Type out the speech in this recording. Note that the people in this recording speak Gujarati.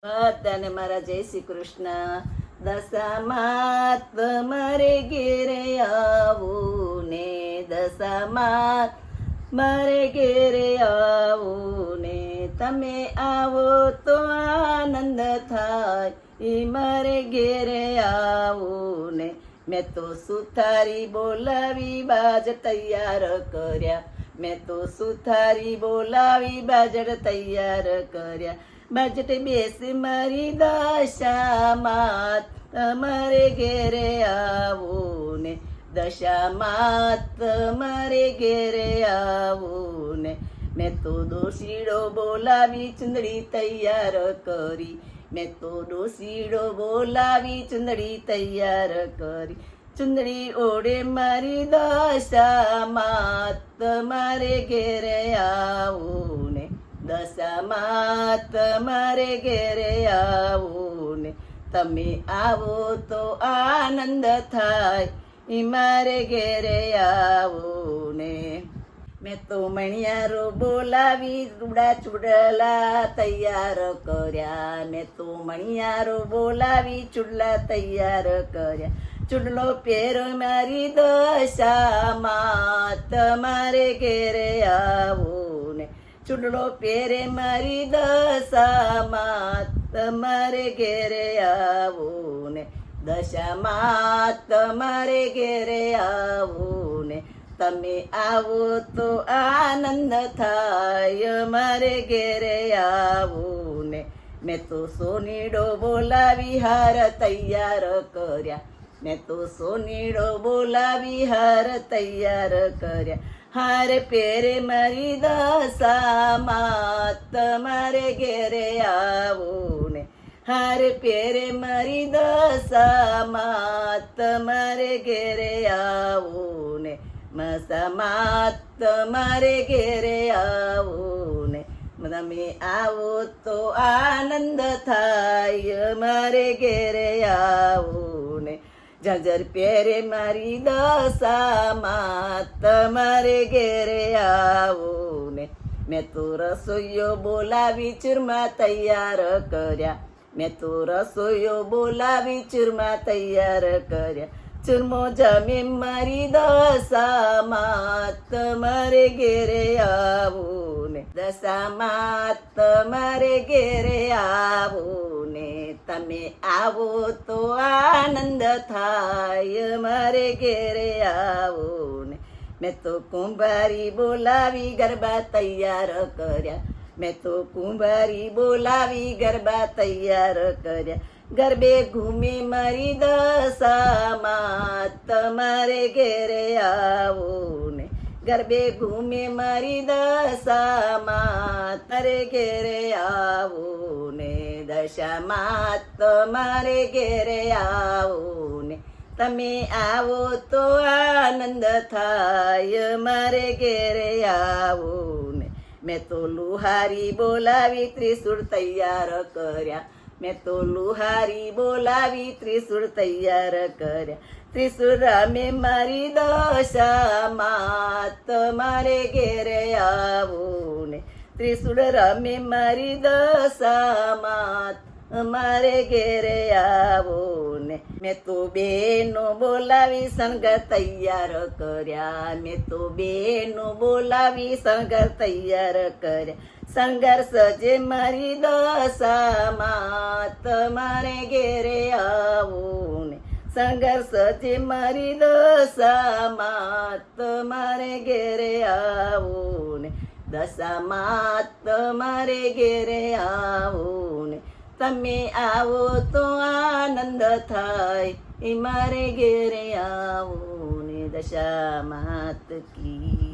બધાને મારા જય શ્રી કૃષ્ણ. દશામાં તમારે ઘેરે આવું ને, દશામાં મારે ઘેરે આવું ને, તમે આવો તો આનંદ થાય, ઈ મારે ઘેરે આવું ને. મેં તો સુથારી બોલાવી બાજ તૈયાર કર્યા, મેં તો સુથારી બોલાવી બાજડ તૈયાર કર્યા. બાજટ બેસી મારી દશામાં તમારે ઘેરે આવું ને, દશામાં તમારે ઘેરે આવું ને. મેં તો ડોશીડો બોલાવી ચુંદડી તૈયાર કરી, મેં તો ડોશીડો બોલાવી ચુંદડી તૈયાર કરી. ચુંદડી ઓળે મારી દશામાં તમારે ઘેરે આવું ને, દશામાં તમારે ઘેરે આવું ને. તમે આવો તો આનંદ થાય, ઈ મારે ઘેરે આવું ને. મેં તો મણિયારો બોલાવી રૂડા ચૂડલા તૈયાર કર્યા, મેં તો મણિયારો બોલાવી ચૂડલા તૈયાર કર્યા. ચૂડલો પહેરો મારી દશામાં તમારે ઘેરે આવું ને, ચૂડલો પહેરે મારી દશામાં તમારે ઘેરે આવું ને, દશામાં તમારે ઘેરે આવું ને. તમે આવો તો આનંદ થાય, મારે ઘેરે આવું ને. મેં તો સોનીડો બોલાવી હાર તૈયાર કર્યા, મેં તો સોનીડો બોલાવી હાર તૈયાર કર્યા. હાર પહેરે મારી દશામાં તમારે ઘેરે આવું ને, હાર પહેરે મારી દશામાં તમારે ઘેરે આવું ને. મસામાં તમારે ઘેરે આવું ને. તમે આવો તો આનંદ થાય, મારે ઘેરે આવું ને. ઝાઝર પહેરે મારી દશામાં તમારે ઘેરે આવું ને. મેં તો રસોઈયો બોલાવી ચૂરમા તૈયાર કર્યા, મેં તો રસોઈયો બોલાવી ચૂરમા તૈયાર કર્યા. ચૂરમો જમે મારી દશામાં તમારે ઘેરે આવું ને, દશામાં તમારે ઘેરે આવું ને. તમે આવો તો આનંદ થાય, મારે ઘેરે આવું ને. મેં તો કુંભારી બોલાવી ગરબા તૈયાર કર્યા, મેં તો કુંભારી બોલાવી ગરબા તૈયાર કર્યા. ગરબે ઘૂમી મારી દશામાં તમારે ઘેરે આવું ને, ગરબે ઘૂમે મારી દશામાં તારે ઘેરે આવું ને. દશામાં તમારે ઘેરે આવું ને. તમે આવો તો આનંદ થાય, મારે ઘેરે આવું ને. મેં તો લુહારી બોલાવી ત્રિશૂળ તૈયાર કર્યા, મેં તો લુહારી બોલાવી ત્રિશૂળ તૈયાર કર્યા. ત્રિશૂળ રામે મારી દશામાં તમારે ઘેરે આવું ને, ત્રિશૂળ રામે મારી દશામાં અમારે ઘેરે આવું ને. મેં તો બેનો બોલાવી શણગાર તૈયાર કર્યા, મેં તો બેનો બોલાવી શણગાર તૈયાર કર્યા. શણગાર સજે મારી દશામાં તમારે ઘેરે આવું ને, શણગાર સજે મારી દશામાં તમારે ઘેરે આવું ને. દશામાં તમારે ઘેરે આવું ને. તમે આવો તો આનંદ થાય, એ મારે ઘેરે આવું ને. દશામાત કી